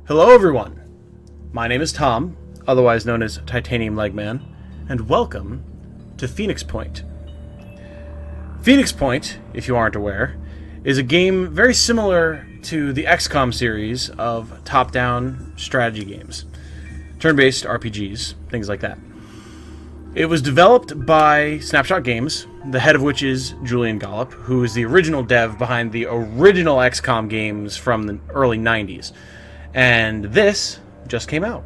Hello everyone, my name is Tom, otherwise known as Titanium Legman, and welcome to Phoenix Point. Phoenix Point, if you aren't aware, is a game very similar to the XCOM series of top-down strategy games. Turn-based RPGs, things like that. It was developed by Snapshot Games, the head of which is Julian Gollop, who is the original dev behind the original XCOM games from the early 90s. And this just came out.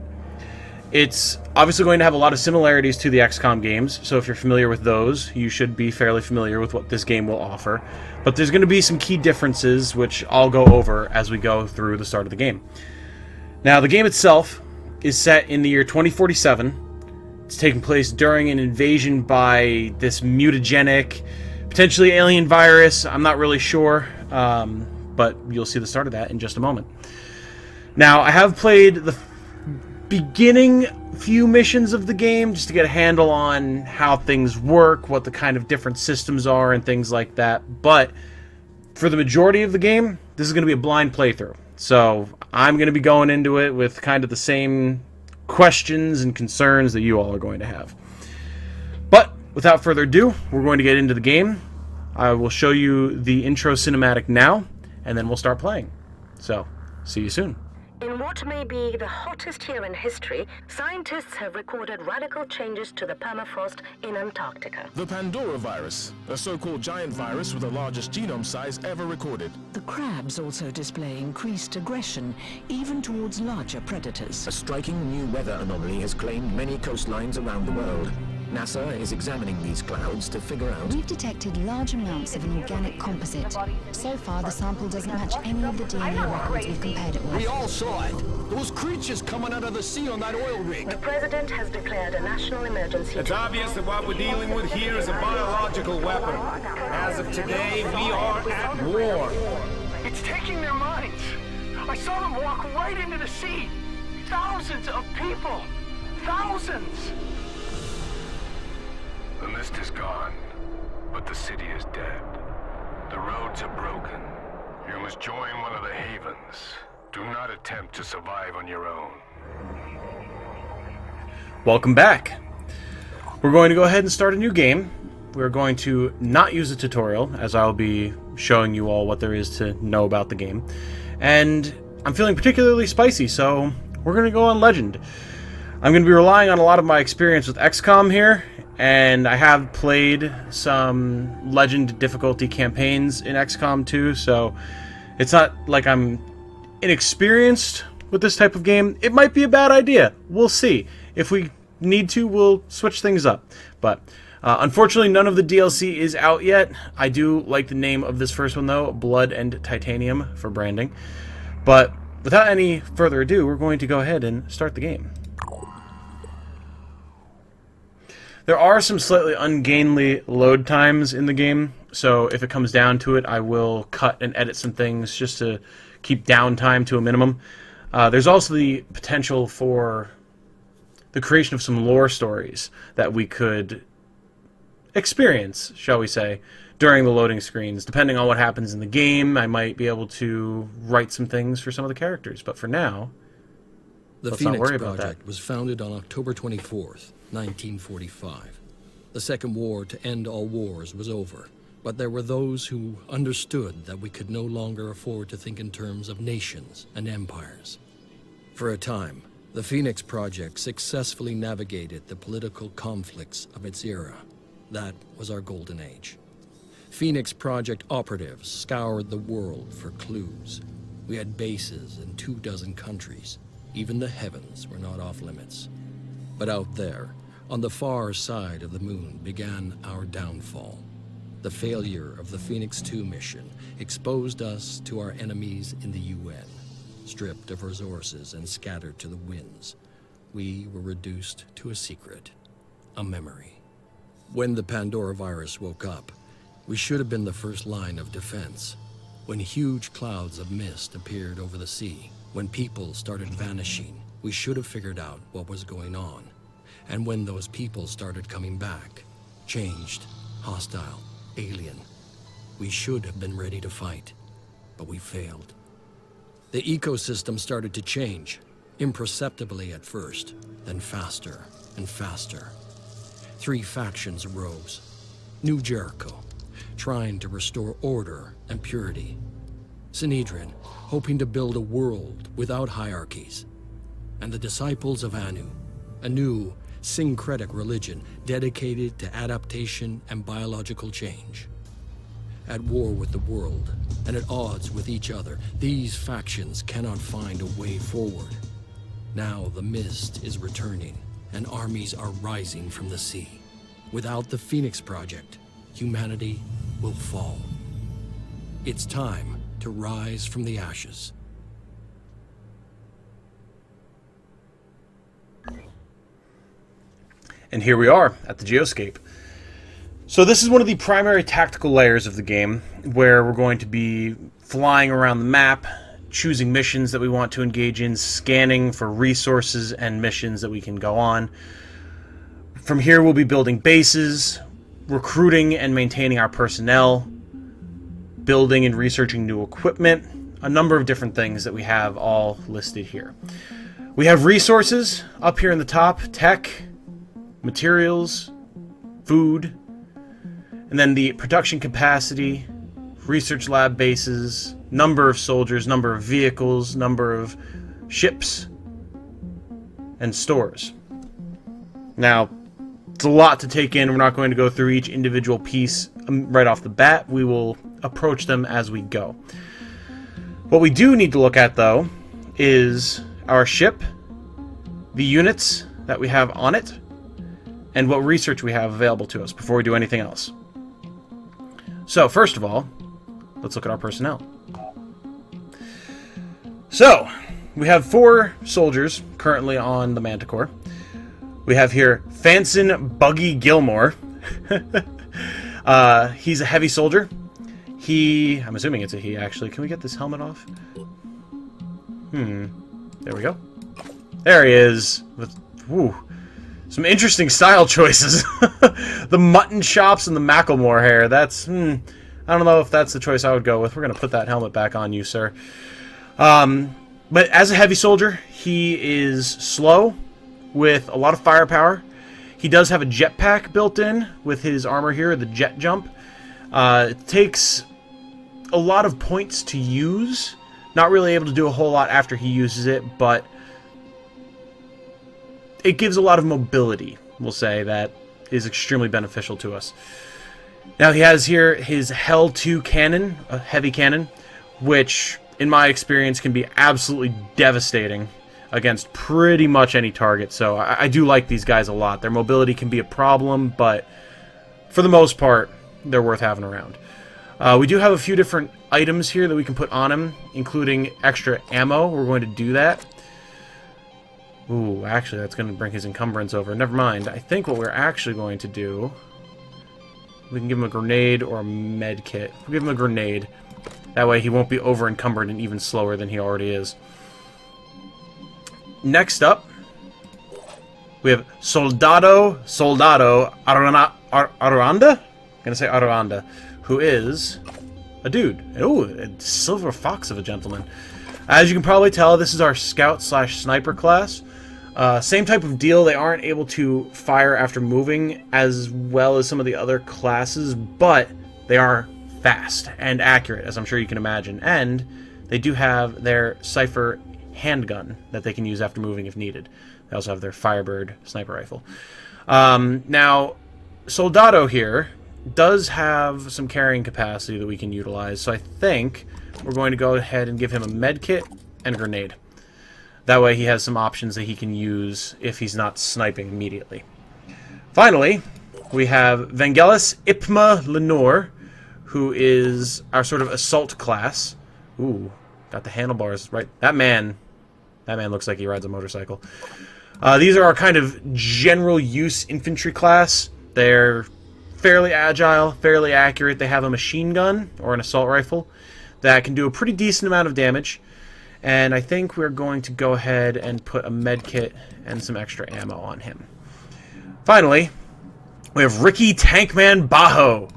It's obviously going to have a lot of similarities to the XCOM games, so if you're familiar with those, you should be fairly familiar with what this game will offer. But there's going to be some key differences, which I'll go over as we go through the start of the game. Now, the game itself is set in the year 2047. It's taking place during an invasion by this mutagenic, potentially alien virus. I'm not really sure, but you'll see the start of that in just a moment. Now, I have played the beginning few missions of the game just to get a handle on how things work, what the kind of different systems are, and things like that. But for the majority of the game, this is going to be a blind playthrough. So I'm going to be going into it with kind of the same questions and concerns that you all are going to have. But without further ado, we're going to get into the game. I will show you the intro cinematic now, and then we'll start playing. So, see you soon. In what may be the hottest year in history, scientists have recorded radical changes to the permafrost in Antarctica. The Pandora Virus, a so-called giant virus with the largest genome size ever recorded. The crabs also display increased aggression, even towards larger predators. A striking new weather anomaly has claimed many coastlines around the world. NASA is examining these clouds to figure out... We've detected large amounts of an organic composite. So far, the sample doesn't match any of the DNA records we've compared it with. We all saw it. Those creatures coming out of the sea on that oil rig. The president has declared a national emergency. It's obvious that what we're dealing with here is a biological weapon. As of today, we are at war. It's taking their minds. I saw them walk right into the sea. Thousands of people. Thousands. The mist is gone, but the city is dead. The roads are broken. You must join one of the havens. Do not attempt to survive on your own. Welcome back. We're going to go ahead and start a new game. We're going to not use a tutorial, as I'll be showing you all what there is to know about the game. And I'm feeling particularly spicy, so we're going to go on Legend. I'm going to be relying on a lot of my experience with XCOM here, and I have played some Legend difficulty campaigns in XCOM 2, so it's not like I'm inexperienced with this type of game. It might be a bad idea. We'll see. If we need to, we'll switch things up. But unfortunately, none of the DLC is out yet. I do like the name of this first one, though, Blood and Titanium for branding. But without any further ado, we're going to go ahead and start the game. There are some slightly ungainly load times in the game, so if it comes down to it, I will cut and edit some things just to keep downtime to a minimum. There's also the potential for the creation of some lore stories that we could experience, shall we say, during the loading screens. Depending on what happens in the game, I might be able to write some things for some of the characters, but for now, let's not worry about that. The Phoenix Project was founded on October 24th. 1945. The Second War to end all wars was over, but there were those who understood that we could no longer afford to think in terms of nations and empires. For a time, the Phoenix Project successfully navigated the political conflicts of its era. That was our golden age. Phoenix Project operatives scoured the world for clues. We had bases in 24 countries. Even the heavens were not off limits. But out there, on the far side of the moon, began our downfall. The failure of the Phoenix 2 mission exposed us to our enemies in the UN. Stripped of resources and scattered to the winds, we were reduced to a secret, a memory. When the Pandora Virus woke up, we should have been the first line of defense. When huge clouds of mist appeared over the sea, when people started vanishing, we should have figured out what was going on. And when those people started coming back, changed, hostile, alien, we should have been ready to fight, but we failed. The ecosystem started to change, imperceptibly at first, then faster and faster. 3 factions arose. New Jericho, trying to restore order and purity. Sinedrin, hoping to build a world without hierarchies. And the Disciples of Anu, a new syncretic religion dedicated to adaptation and biological change. At war with the world, and at odds with each other, these factions cannot find a way forward. Now the mist is returning, and armies are rising from the sea. Without the Phoenix Project, humanity will fall. It's time to rise from the ashes. And here we are at the Geoscape. So this is one of the primary tactical layers of the game, where we're going to be flying around the map, choosing missions that we want to engage in, scanning for resources and missions that we can go on. From here we'll be building bases, recruiting and maintaining our personnel, building and researching new equipment, a number of different things that we have all listed here. We have resources up here in the top, tech, materials, food, and then the production capacity, research lab bases, number of soldiers, number of vehicles, number of ships, and stores. Now, it's a lot to take in. We're not going to go through each individual piece right off the bat. We will approach them as we go. What we do need to look at, though, is our ship, the units that we have on it, and what research we have available to us before we do anything else. So, first of all, let's look at our personnel. So, we have 4 soldiers currently on the Manticore. We have here Fanson Buggy Gilmore. He's a heavy soldier. I'm assuming it's a he, actually. Can we get this helmet off? There we go. There he is. Woo. Some interesting style choices. The mutton chops and the Macklemore hair. That's, I don't know if that's the choice I would go with. We're going to put that helmet back on you, sir. But as a heavy soldier, he is slow with a lot of firepower. He does have a jetpack built in with his armor here, the jet jump. It takes a lot of points to use. Not really able to do a whole lot after he uses it, but it gives a lot of mobility, we'll say, that is extremely beneficial to us. Now he has here his Hell 2 cannon, a heavy cannon, which, in my experience, can be absolutely devastating against pretty much any target. So I do like these guys a lot. Their mobility can be a problem, but for the most part, they're worth having around. We do have a few different items here that we can put on him, including extra ammo. We're going to do that. Ooh, actually, that's going to bring his encumbrance over. Never mind. I think what we're actually going to do, we can give him a grenade or a med kit. We'll give him a grenade. That way he won't be over-encumbered and even slower than he already is. Next up, we have Soldado Aranda? I'm going to say Aranda, who is a dude. Ooh, a silver fox of a gentleman. As you can probably tell, this is our scout/sniper class. Same type of deal. They aren't able to fire after moving as well as some of the other classes, but they are fast and accurate, as I'm sure you can imagine. And they do have their Cypher handgun that they can use after moving if needed. They also have their Firebird sniper rifle. Now, Soldado here does have some carrying capacity that we can utilize, so I think we're going to go ahead and give him a med kit and a grenade. That way he has some options that he can use if he's not sniping immediately. Finally, we have Vangelis Ipma Lenore, who is our sort of assault class. Ooh, got the handlebars right. That man looks like he rides a motorcycle. These are our kind of general use infantry class. They're fairly agile, fairly accurate. They have a machine gun or an assault rifle that can do a pretty decent amount of damage. And I think we're going to go ahead and put a med kit and some extra ammo on him. Finally, we have Ricky Tankman Bajo,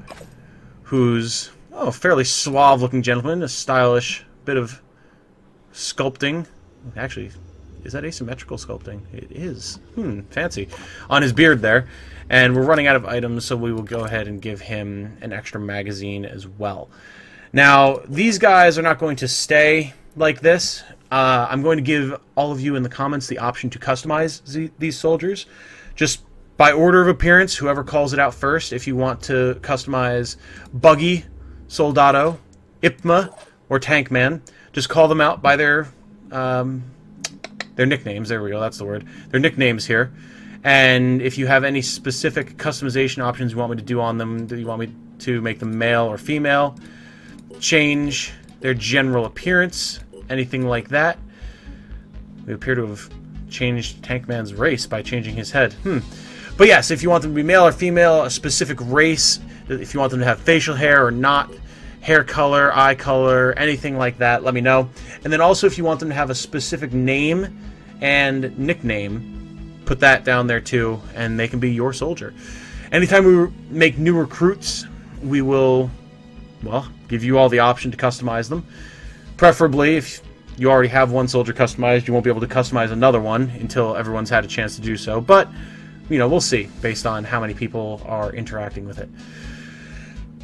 who's a fairly suave-looking gentleman, a stylish, bit of sculpting. Actually, is that asymmetrical sculpting? It is. Fancy. On his beard there. And we're running out of items, so we will go ahead and give him an extra magazine as well. Now, these guys are not going to stay like this. I'm going to give all of you in the comments the option to customize these soldiers. Just by order of appearance, whoever calls it out first, if you want to customize Buggy, Soldado, Ipma, or Tankman, just call them out by their nicknames. There we go, that's the word. Their nicknames here. And if you have any specific customization options you want me to do on them, do you want me to make them male or female, change their general appearance, anything like that. We appear to have changed Tankman's race by changing his head. But yes, if you want them to be male or female, a specific race, if you want them to have facial hair or not, hair color, eye color, anything like that, let me know. And then also if you want them to have a specific name and nickname, put that down there too, and they can be your soldier. Anytime we make new recruits, we will, well, give you all the option to customize them. Preferably, if you already have one soldier customized, you won't be able to customize another one until everyone's had a chance to do so. But, you know, we'll see based on how many people are interacting with it.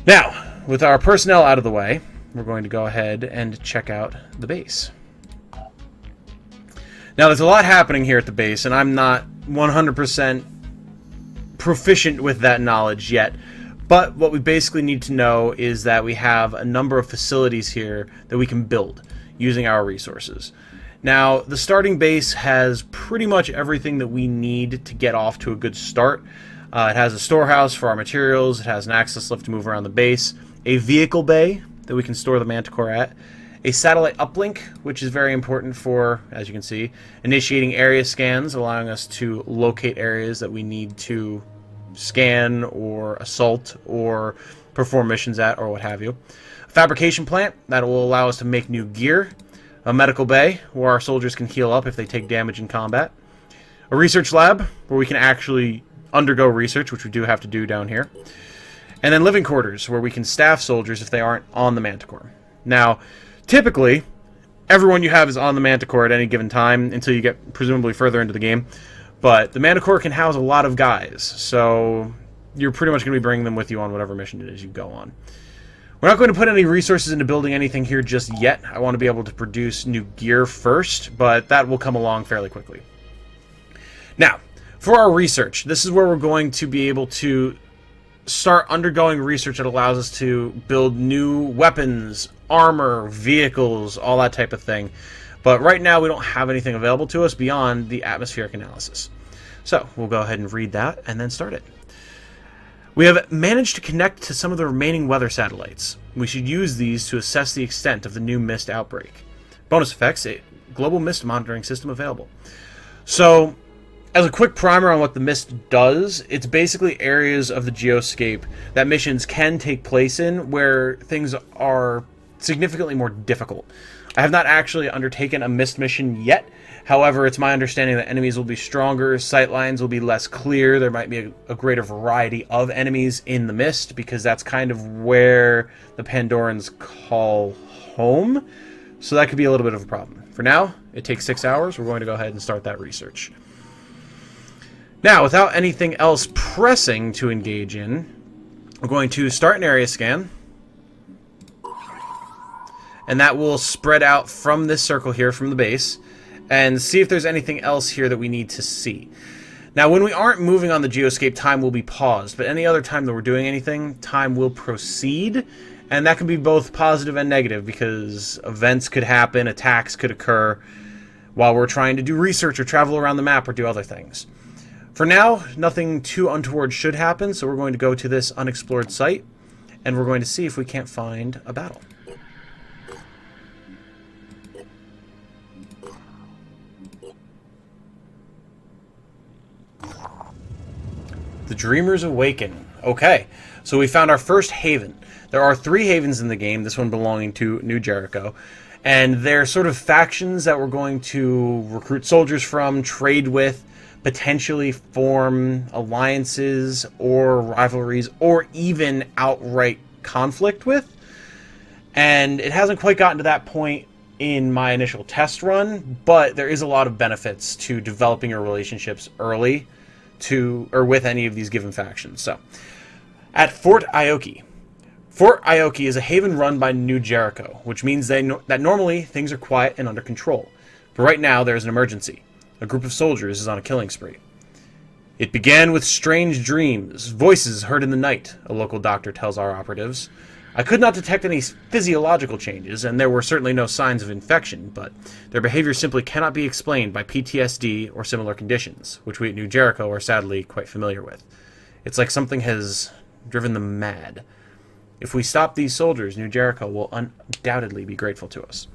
Now, with our personnel out of the way, we're going to go ahead and check out the base. Now, there's a lot happening here at the base, and I'm not 100% proficient with that knowledge yet. But what we basically need to know is that we have a number of facilities here that we can build using our resources. Now, the starting base has pretty much everything that we need to get off to a good start. It has a storehouse for our materials, it has an access lift to move around the base, a vehicle bay that we can store the Manticore at, a satellite uplink, which is very important for, as you can see, initiating area scans, allowing us to locate areas that we need to scan or assault or perform missions at or what have you. A fabrication plant that will allow us to make new gear. A medical bay where our soldiers can heal up if they take damage in combat. A research lab where we can actually undergo research, which we do have to do down here. And then living quarters where we can staff soldiers if they aren't on the Manticore. Now, typically, everyone you have is on the Manticore at any given time until you get presumably further into the game. But the Manticore can house a lot of guys, so you're pretty much going to be bringing them with you on whatever mission it is you go on. We're not going to put any resources into building anything here just yet. I want to be able to produce new gear first, but that will come along fairly quickly. Now, for our research, this is where we're going to be able to start undergoing research that allows us to build new weapons, armor, vehicles, all that type of thing. But right now we don't have anything available to us beyond the atmospheric analysis. So we'll go ahead and read that and then start it. We have managed to connect to some of the remaining weather satellites. We should use these to assess the extent of the new mist outbreak. Bonus effects, a global mist monitoring system available. So, as a quick primer on what the mist does, it's basically areas of the Geoscape that missions can take place in where things are significantly more difficult. I have not actually undertaken a mist mission yet. However, it's my understanding that enemies will be stronger, sightlines will be less clear, there might be a greater variety of enemies in the mist, because that's kind of where the Pandorans call home. So that could be a little bit of a problem. For now, it takes 6 hours. We're going to go ahead and start that research. Now, without anything else pressing to engage in, we're going to start an area scan. And that will spread out from this circle here, from the base, and see if there's anything else here that we need to see. Now, when we aren't moving on the Geoscape, time will be paused, but any other time that we're doing anything, time will proceed, and that can be both positive and negative, because events could happen, attacks could occur, while we're trying to do research or travel around the map or do other things. For now, nothing too untoward should happen, so we're going to go to this unexplored site, and we're going to see if we can't find a battle. The Dreamers Awaken. Okay, so we found our first haven. There are 3 havens in the game, this one belonging to New Jericho. And they're sort of factions that we're going to recruit soldiers from, trade with, potentially form alliances or rivalries, or even outright conflict with. And it hasn't quite gotten to that point in my initial test run, but there is a lot of benefits to developing your relationships early with any of these given factions. So, at Fort Aoki. Fort Aoki is a haven run by New Jericho, which means that normally things are quiet and under control. But right now there is an emergency. A group of soldiers is on a killing spree. It began with strange dreams, voices heard in the night, a local doctor tells our operatives. I could not detect any physiological changes, and there were certainly no signs of infection, but their behavior simply cannot be explained by PTSD or similar conditions, which we at New Jericho are sadly quite familiar with. It's like something has driven them mad. If we stop these soldiers, New Jericho will undoubtedly be grateful to us.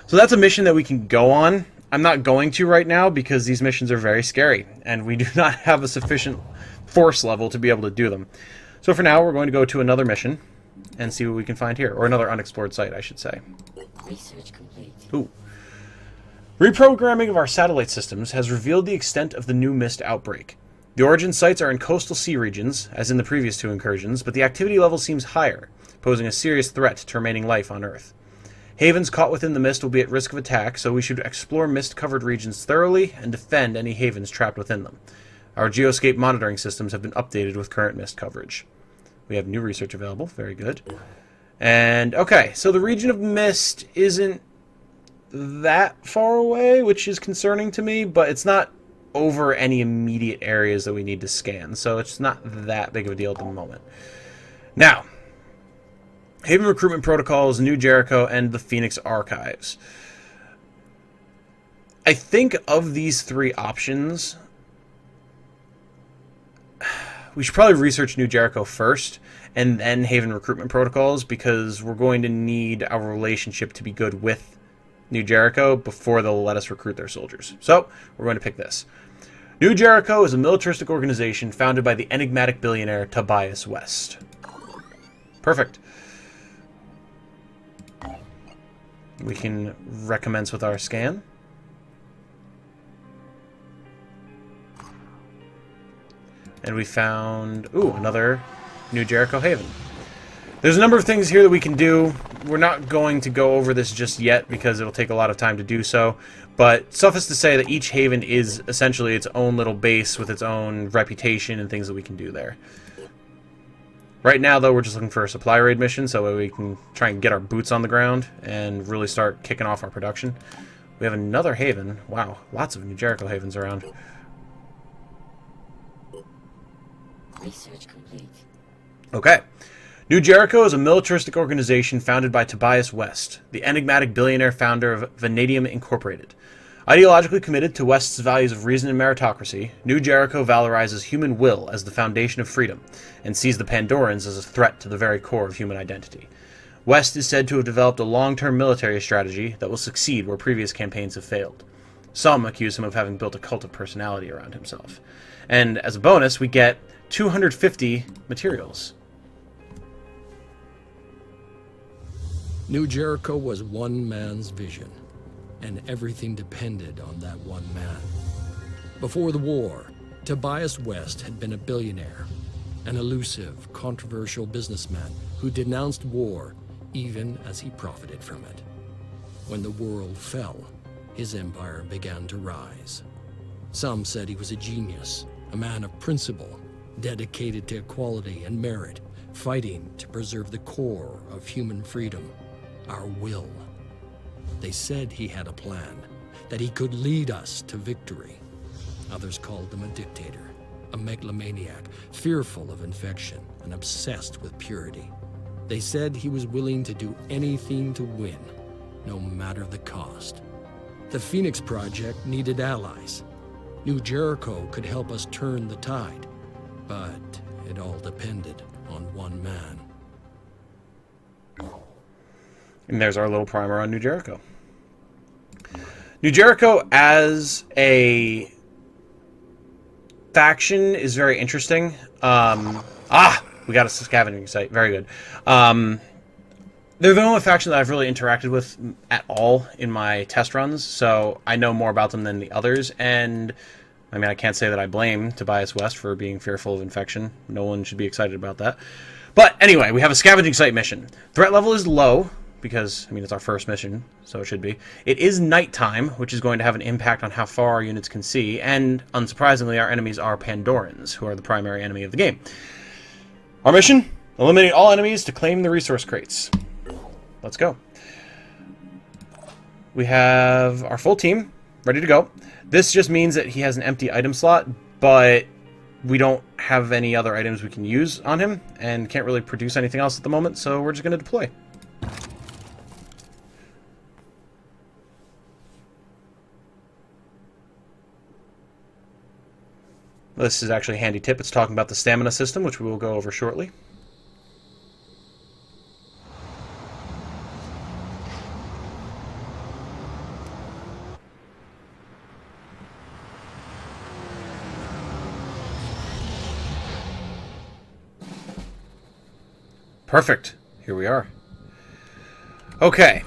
So that's a mission that we can go on. I'm not going to right now because these missions are very scary, and we do not have a sufficient force level to be able to do them. So for now, we're going to go to another mission and see what we can find here. Or another unexplored site, I should say. Research complete. Ooh. Reprogramming of our satellite systems has revealed the extent of the new mist outbreak. The origin sites are in coastal sea regions, as in the previous two incursions, but the activity level seems higher, posing a serious threat to remaining life on Earth. Havens caught within the mist will be at risk of attack, so we should explore mist-covered regions thoroughly and defend any havens trapped within them. Our Geoscape monitoring systems have been updated with current mist coverage. We have new research available. Very good. And, okay, so the region of mist isn't that far away, which is concerning to me, but it's not over any immediate areas that we need to scan, so it's not that big of a deal at the moment. Now, Haven Recruitment Protocols, New Jericho, and the Phoenix Archives. I think of these three options, we should probably research New Jericho first, and then Haven Recruitment Protocols, because we're going to need our relationship to be good with New Jericho before they'll let us recruit their soldiers. So, we're going to pick this. New Jericho is a militaristic organization founded by the enigmatic billionaire Tobias West. Perfect. We can recommence with our scan. And we found, ooh, another New Jericho Haven. There's a number of things here that we can do. We're not going to go over this just yet because it'll take a lot of time to do so. But suffice to say that each haven is essentially its own little base with its own reputation and things that we can do there. Right now, though, we're just looking for a supply raid mission so we can try and get our boots on the ground and really start kicking off our production. We have another haven. Wow, lots of New Jericho havens around. Research complete. Okay. New Jericho is a militaristic organization founded by Tobias West, the enigmatic billionaire founder of Vanadium Incorporated. Ideologically committed to West's values of reason and meritocracy, New Jericho valorizes human will as the foundation of freedom, and sees the Pandorans as a threat to the very core of human identity. West is said to have developed a long-term military strategy that will succeed where previous campaigns have failed. Some accuse him of having built a cult of personality around himself. And as a bonus, we get 250 materials. New Jericho was one man's vision, and everything depended on that one man. Before the war, Tobias West had been a billionaire, an elusive, controversial businessman who denounced war even as he profited from it. When the world fell, his empire began to rise. Some said he was a genius, a man of principle, dedicated to equality and merit, fighting to preserve the core of human freedom, our will. They said he had a plan, that he could lead us to victory. Others called him a dictator, a megalomaniac, fearful of infection and obsessed with purity. They said he was willing to do anything to win, no matter the cost. The Phoenix Project needed allies. New Jericho could help us turn the tide, but it all depended on one man. And there's our little primer on New Jericho. New Jericho as a faction is very interesting. We got a scavenging site. Very good. They're the only faction that I've really interacted with at all in my test runs, so I know more about them than the others, and I mean, I can't say that I blame Tobias West for being fearful of infection. No one should be excited about that. But anyway, we have a scavenging site mission. Threat level is low, because, I mean, it's our first mission, so it should be. It is nighttime, which is going to have an impact on how far our units can see, and, unsurprisingly, our enemies are Pandorans, who are the primary enemy of the game. Our mission? Eliminate all enemies to claim the resource crates. Let's go. We have our full team ready to go. This just means that he has an empty item slot, but we don't have any other items we can use on him, and can't really produce anything else at the moment, so we're just going to deploy. This is actually a handy tip. It's talking about the stamina system, which we will go over shortly. Perfect. Here we are. Okay.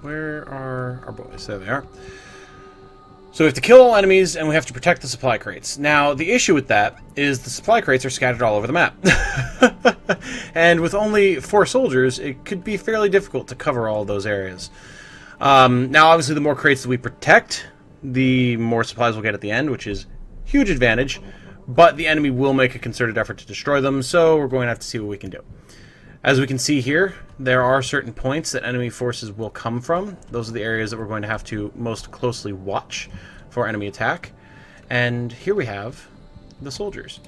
Where are our boys? There they are. So we have to kill all enemies, and we have to protect the supply crates. Now, the issue with that is the supply crates are scattered all over the map. And with only 4 soldiers, it could be fairly difficult to cover all those areas. Now, obviously, the more crates that we protect, the more supplies we'll get at the end, which is a huge advantage. But the enemy will make a concerted effort to destroy them, so we're going to have to see what we can do. As we can see here, there are certain points that enemy forces will come from. Those are the areas that we're going to have to most closely watch for enemy attack. And here we have the soldiers.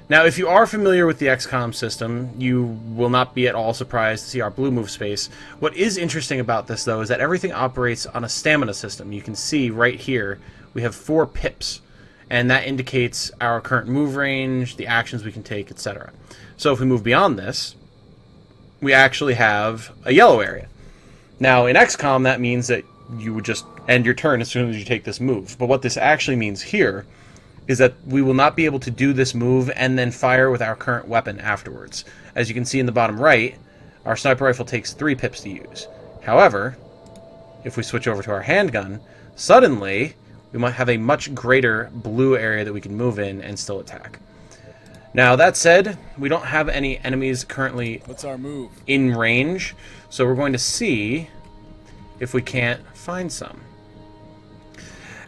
Now, if you are familiar with the XCOM system, you will not be at all surprised to see our blue move space. What is interesting about this, though, is that everything operates on a stamina system. You can see right here, we have 4 pips. And that indicates our current move range, the actions we can take, etc. So if we move beyond this, we actually have a yellow area. Now, in XCOM, that means that you would just end your turn as soon as you take this move. But what this actually means here is that we will not be able to do this move and then fire with our current weapon afterwards. As you can see in the bottom right, our sniper rifle takes 3 pips to use. However, if we switch over to our handgun, suddenly we might have a much greater blue area that we can move in and still attack. Now, that said, we don't have any enemies currently in range, so we're going to see if we can't find some.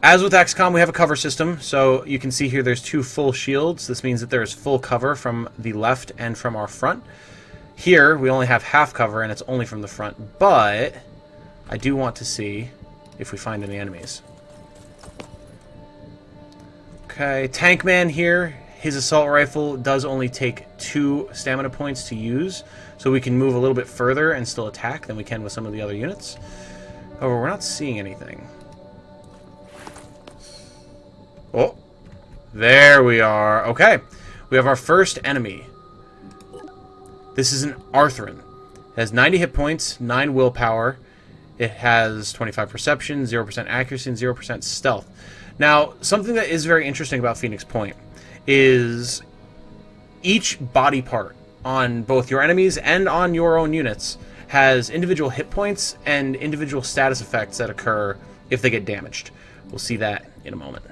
As with XCOM, we have a cover system, so you can see here there's 2 full shields. This means that there is full cover from the left and from our front. Here, we only have half cover, and it's only from the front, but I do want to see if we find any enemies. Okay, Tankman here, his assault rifle does only take 2 stamina points to use, so we can move a little bit further and still attack than we can with some of the other units. However, we're not seeing anything. Oh, there we are. Okay, we have our first enemy. This is an Arthurian. It has 90 hit points, 9 willpower. It has 25 perception, 0% accuracy, and 0% stealth. Now, something that is very interesting about Phoenix Point is each body part on both your enemies and on your own units has individual hit points and individual status effects that occur if they get damaged. We'll see that in a moment.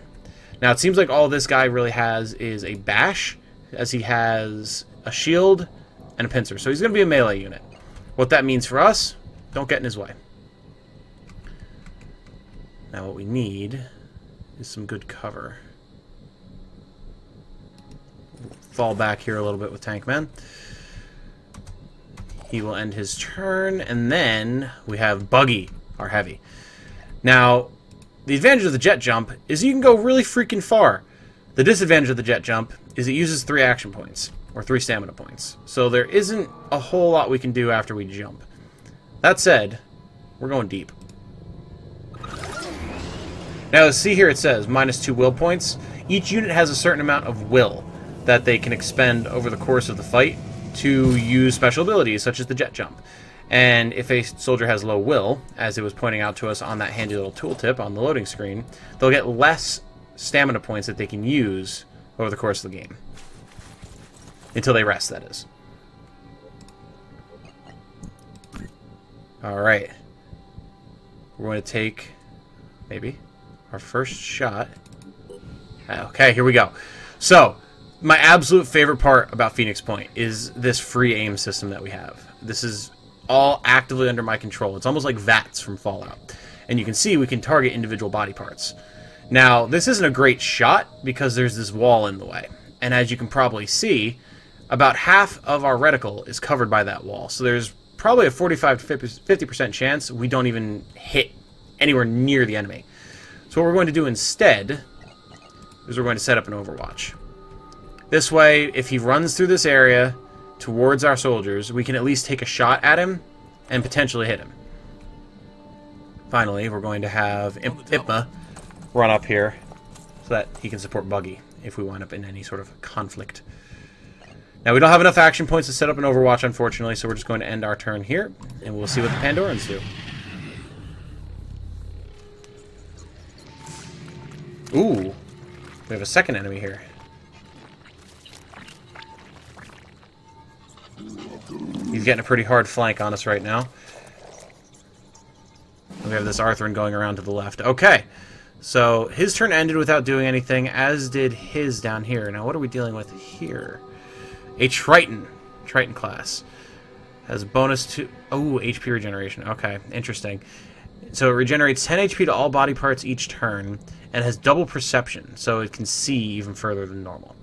Now, it seems like all this guy really has is a bash, as he has a shield and a pincer. So he's going to be a melee unit. What that means for us, don't get in his way. Now, what we need is some good cover. Fall back here a little bit with Tankman. He will end his turn, and then we have Buggy, our heavy. Now, the advantage of the jet jump is you can go really freaking far. The disadvantage of the jet jump is it uses 3 action points, or 3 stamina points. So there isn't a whole lot we can do after we jump. That said, we're going deep. Now, see here it says -2 will points. Each unit has a certain amount of will that they can expend over the course of the fight to use special abilities, such as the jet jump. And if a soldier has low will, as it was pointing out to us on that handy little tooltip on the loading screen, they'll get less stamina points that they can use over the course of the game. Until they rest, that is. Alright. We're going to take, maybe, our first shot. Okay, here we go. So, my absolute favorite part about Phoenix Point is this free aim system that we have. This is all actively under my control. It's almost like VATS from Fallout. And you can see we can target individual body parts. Now, this isn't a great shot because there's this wall in the way. And as you can probably see, about half of our reticle is covered by that wall. So there's probably a 45 to 50% chance we don't even hit anywhere near the enemy. So what we're going to do instead is we're going to set up an overwatch. This way, if he runs through this area towards our soldiers, we can at least take a shot at him and potentially hit him. Finally, we're going to have IPMA run up here so that he can support Buggy if we wind up in any sort of conflict. Now, we don't have enough action points to set up an overwatch, unfortunately, so we're just going to end our turn here, and we'll see what the Pandorans do. Ooh, we have a second enemy here. He's getting a pretty hard flank on us right now. We have this Arthurian going around to the left. Okay, so his turn ended without doing anything, as did his down here. Now, what are we dealing with here? A Triton class. Has bonus to... Oh, HP regeneration. Okay, interesting. So it regenerates 10 HP to all body parts each turn, and has double perception, so it can see even further than normal.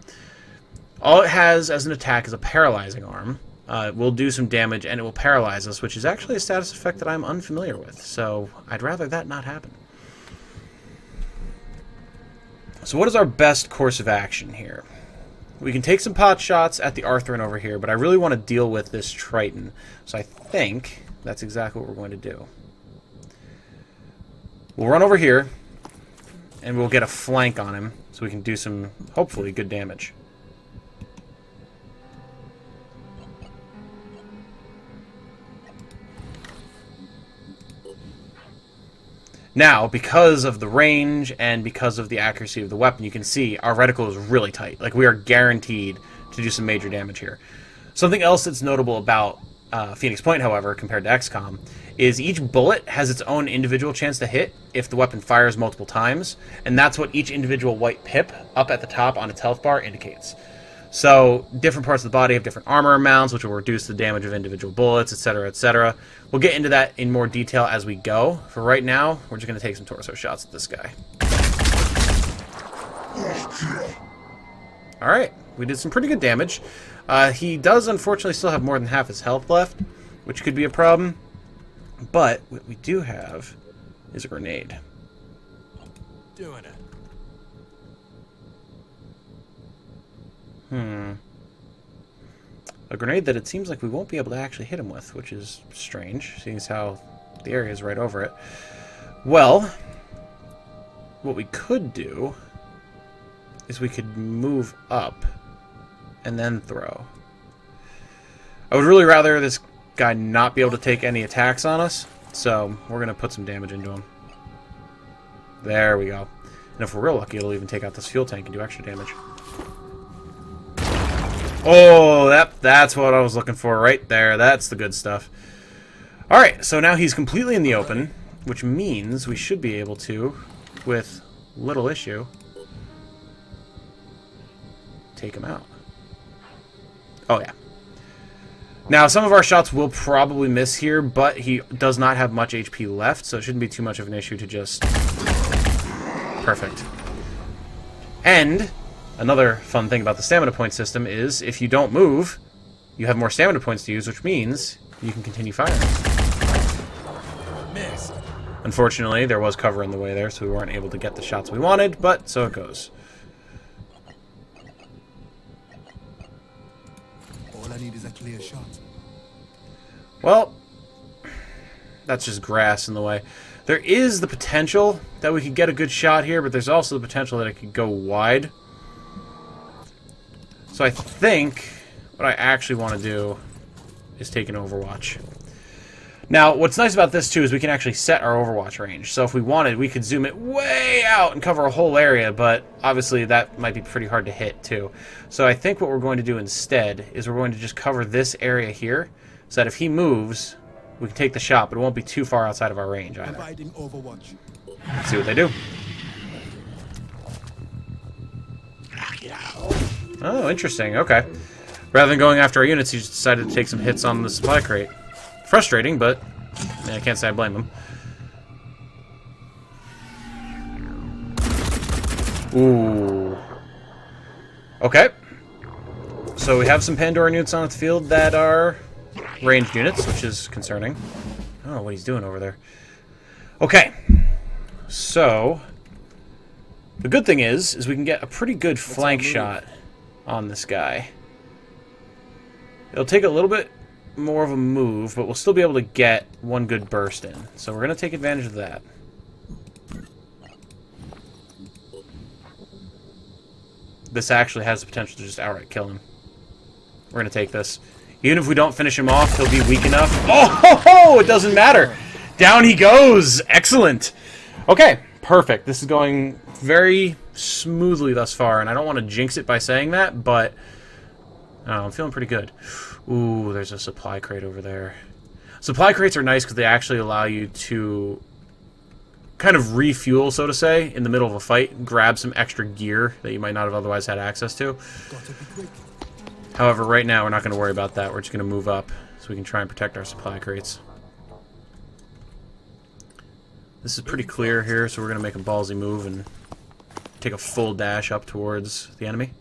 All it has as an attack is a paralyzing arm. It will do some damage, and it will paralyze us, which is actually a status effect that I'm unfamiliar with, so I'd rather that not happen. So what is our best course of action here? We can take some pot shots at the Arthurian over here, but I really want to deal with this Triton, so I think that's exactly what we're going to do. We'll run over here, and we'll get a flank on him, so we can do some, hopefully, good damage. Now, because of the range and because of the accuracy of the weapon, you can see our reticle is really tight. Like, we are guaranteed to do some major damage here. Something else that's notable about Phoenix Point, however, compared to XCOM, is each bullet has its own individual chance to hit if the weapon fires multiple times, and that's what each individual white pip up at the top on its health bar indicates. So, different parts of the body have different armor amounts, which will reduce the damage of individual bullets, etc., etc. We'll get into that in more detail as we go. For right now, we're just going to take some torso shots at this guy. Alright, we did some pretty good damage. He does, unfortunately, still have more than half his health left, which could be a problem. But what we do have is a grenade. Doing it. A grenade that it seems like we won't be able to actually hit him with, which is strange, seeing as how the area is right over it. Well, what we could do is we could move up and then throw. I would really rather this guy not be able to take any attacks on us, so we're going to put some damage into him. There we go. And if we're real lucky, it'll even take out this fuel tank and do extra damage. Oh, that's what I was looking for right there. That's the good stuff. Alright, so now he's completely in the open, which means we should be able to, with little issue, take him out. Oh, yeah. Now, some of our shots will probably miss here, but he does not have much HP left, so it shouldn't be too much of an issue to just... Perfect. And... another fun thing about the stamina point system is if you don't move, you have more stamina points to use, which means you can continue firing. Missed. Unfortunately, there was cover in the way there, so we weren't able to get the shots we wanted, but so it goes. All I need is a clear shot. Well, that's just grass in the way. There is the potential that we could get a good shot here, but there's also the potential that it could go wide. So I think what I actually want to do is take an overwatch. Now, what's nice about this, too, is we can actually set our overwatch range. So if we wanted, we could zoom it way out and cover a whole area, but obviously that might be pretty hard to hit, too. So I think what we're going to do instead is we're going to just cover this area here, so that if he moves, we can take the shot, but it won't be too far outside of our range either. Overwatch. Let's see what they do. Oh, interesting. Okay. Rather than going after our units, he just decided to take some hits on the supply crate. Frustrating, but I can't say I blame him. Ooh. Okay. So we have some Pandora units on the field that are ranged units, which is concerning. I don't know what he's doing over there. Okay. So the good thing is we can get a pretty good flank shot on this guy. It'll take a little bit more of a move, but we'll still be able to get one good burst in. So we're going to take advantage of that. This actually has the potential to just outright kill him. We're going to take this. Even if we don't finish him off, he'll be weak enough. Oh, it doesn't matter. Down he goes. Excellent. Okay, perfect. This is going very smoothly thus far, and I don't want to jinx it by saying that, but I'm feeling pretty good. Ooh, there's a supply crate over there. Supply crates are nice because they actually allow you to kind of refuel, so to say, in the middle of a fight. Grab some extra gear that you might not have otherwise had access to. However, right now we're not going to worry about that. We're just going to move up so we can try and protect our supply crates. This is pretty clear here, so we're going to make a ballsy move and take a full dash up towards the enemy.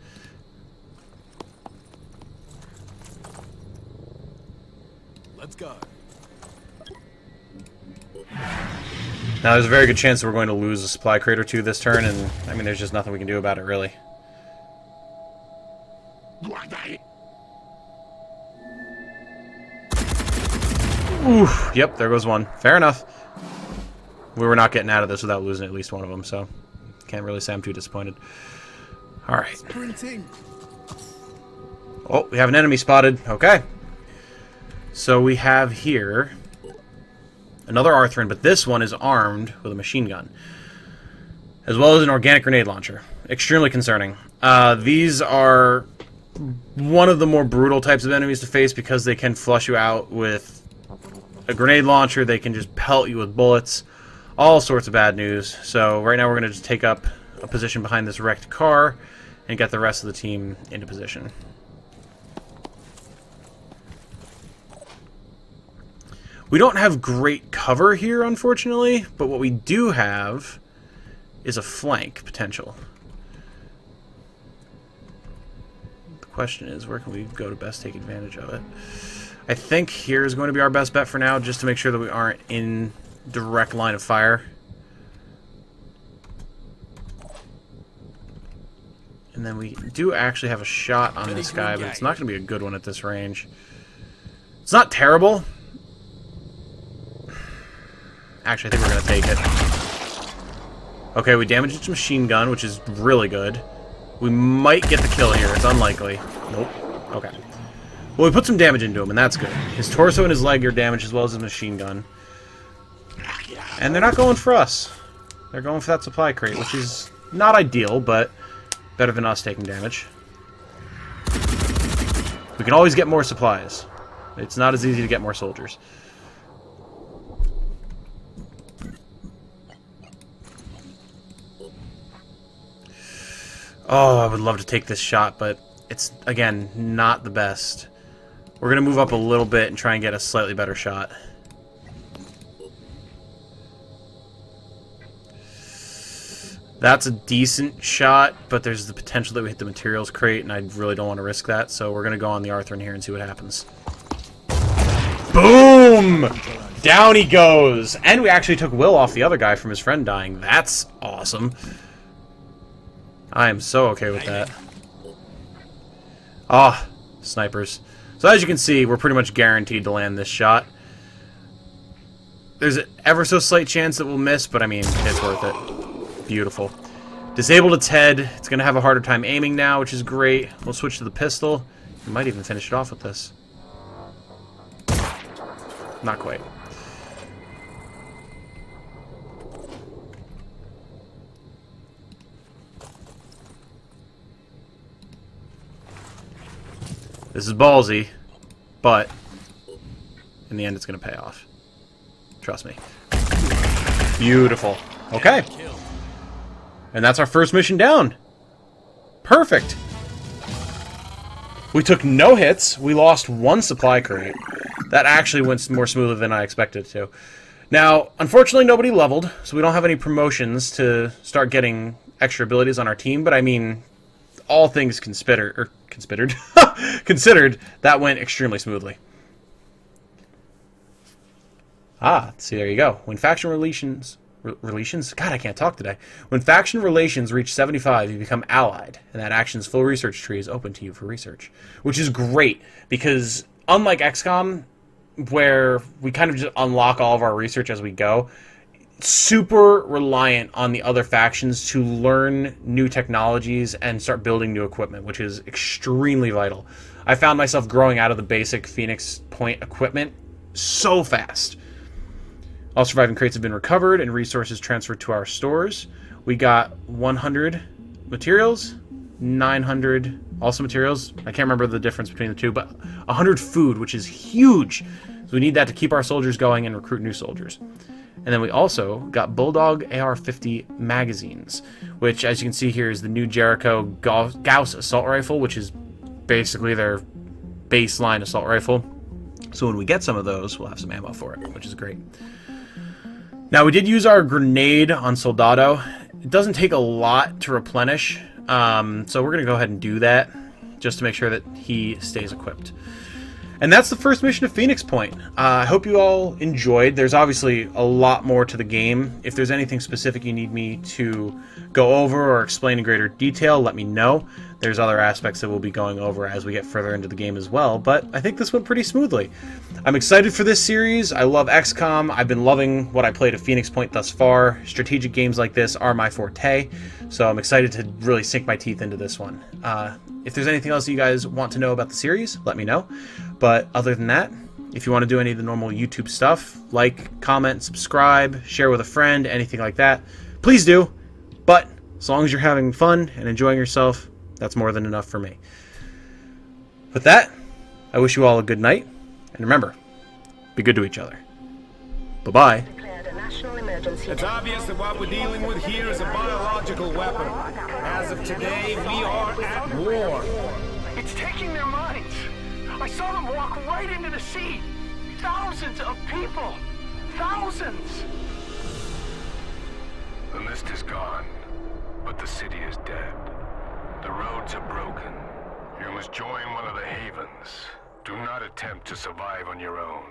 Let's go. Now, there's a very good chance that we're going to lose a supply crate or two this turn, and, I mean, there's just nothing we can do about it, really. Oof, yep, there goes one. Fair enough. We were not getting out of this without losing at least one of them, so can't really say I'm too disappointed. Alright. Oh, we have an enemy spotted. Okay. So we have here another Arthurian, but this one is armed with a machine gun, as well as an organic grenade launcher. Extremely concerning. These are one of the more brutal types of enemies to face because they can flush you out with a grenade launcher. They can just pelt you with bullets. All sorts of bad news. So right now we're going to just take up a position behind this wrecked car and get the rest of the team into position. We don't have great cover here, unfortunately, but what we do have is a flank potential. The question is, where can we go to best take advantage of it? I think here is going to be our best bet for now, just to make sure that we aren't in direct line of fire. And then we do actually have a shot on this guy, but it's not going to be a good one at this range. It's not terrible. Actually, I think we're going to take it. Okay, we damaged its machine gun, which is really good. We might get the kill here. It's unlikely. Nope. Okay. Well, we put some damage into him, and that's good. His torso and his leg are damaged, as well as his machine gun. And they're not going for us. They're going for that supply crate, which is not ideal, but better than us taking damage. We can always get more supplies. It's not as easy to get more soldiers. Oh, I would love to take this shot, but it's, again, not the best. We're going to move up a little bit and try and get a slightly better shot. That's a decent shot, but there's the potential that we hit the materials crate, and I really don't want to risk that, so we're going to go on the Arthurian here and see what happens. Boom! Down he goes! And we actually took Will off the other guy from his friend dying. That's awesome. I am so okay with that. Ah, snipers. So as you can see, we're pretty much guaranteed to land this shot. There's an ever so slight chance that we'll miss, but I mean, it's worth it. Beautiful. Disabled its head. It's going to have a harder time aiming now, which is great. We'll switch to the pistol. We might even finish it off with this. Not quite. This is ballsy, but in the end it's going to pay off. Trust me. Beautiful. Okay. And that's our first mission down. Perfect. We took no hits. We lost one supply crate. That actually went more smoothly than I expected it to. Now, unfortunately, nobody leveled, so we don't have any promotions to start getting extra abilities on our team, but I mean, all things considered, that went extremely smoothly. See, there you go. When faction relations... God, I can't talk today. When faction relations reach 75, you become allied, and that action's full research tree is open to you for research. Which is great, because unlike XCOM, where we kind of just unlock all of our research as we go, super reliant on the other factions to learn new technologies and start building new equipment, which is extremely vital. I found myself growing out of the basic Phoenix Point equipment so fast. All surviving crates have been recovered and resources transferred to our stores. We got 100 materials, 900 also materials. I can't remember the difference between the two, but 100 food, which is huge. So we need that to keep our soldiers going and recruit new soldiers. And then we also got Bulldog AR-50 magazines, which, as you can see here, is the new Jericho Gauss assault rifle, which is basically their baseline assault rifle. So when we get some of those, we'll have some ammo for it, which is great. Now, we did use our grenade on Soldado. It doesn't take a lot to replenish, so we're going to go ahead and do that just to make sure that he stays equipped. And that's the first mission of Phoenix Point. I hope you all enjoyed. There's obviously a lot more to the game. If there's anything specific you need me to go over or explain in greater detail, let me know. There's other aspects that we'll be going over as we get further into the game as well, but I think this went pretty smoothly. I'm excited for this series. I love XCOM. I've been loving what I played at Phoenix Point thus far. Strategic games like this are my forte, so I'm excited to really sink my teeth into this one. If there's anything else you guys want to know about the series, let me know. But other than that, if you want to do any of the normal YouTube stuff, like, comment, subscribe, share with a friend, anything like that, please do. But as long as you're having fun and enjoying yourself, that's more than enough for me. With that, I wish you all a good night, and remember, be good to each other. Bye-bye. It's obvious that what we're dealing with here is a biological weapon. As of today, we are at war. It's taking their minds. I saw them walk right into the sea. Thousands of people. Thousands. The mist is gone, but the city is dead. The roads are broken. You must join one of the havens. Do not attempt to survive on your own.